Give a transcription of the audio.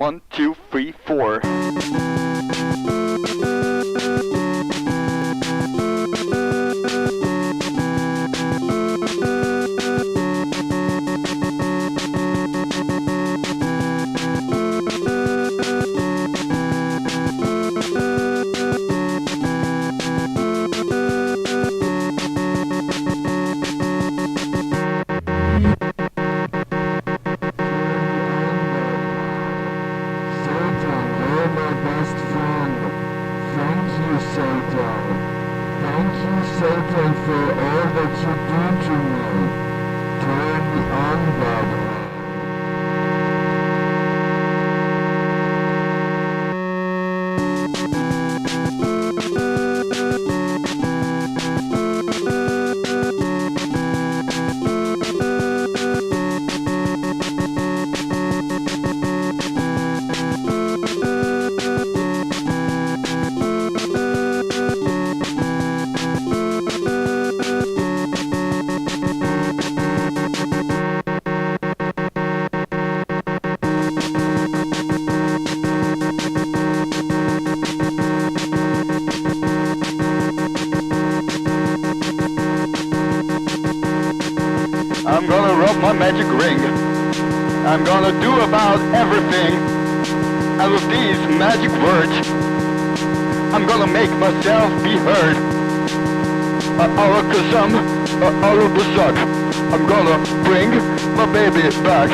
1, 2, 3, 4. Satan, for all that you do to me. Turn me on, bad man. I'm gonna rub my magic ring. I'm gonna do about everything. And with these magic words, I'm gonna make myself be heard. Hocus, I'm gonna bring my baby back.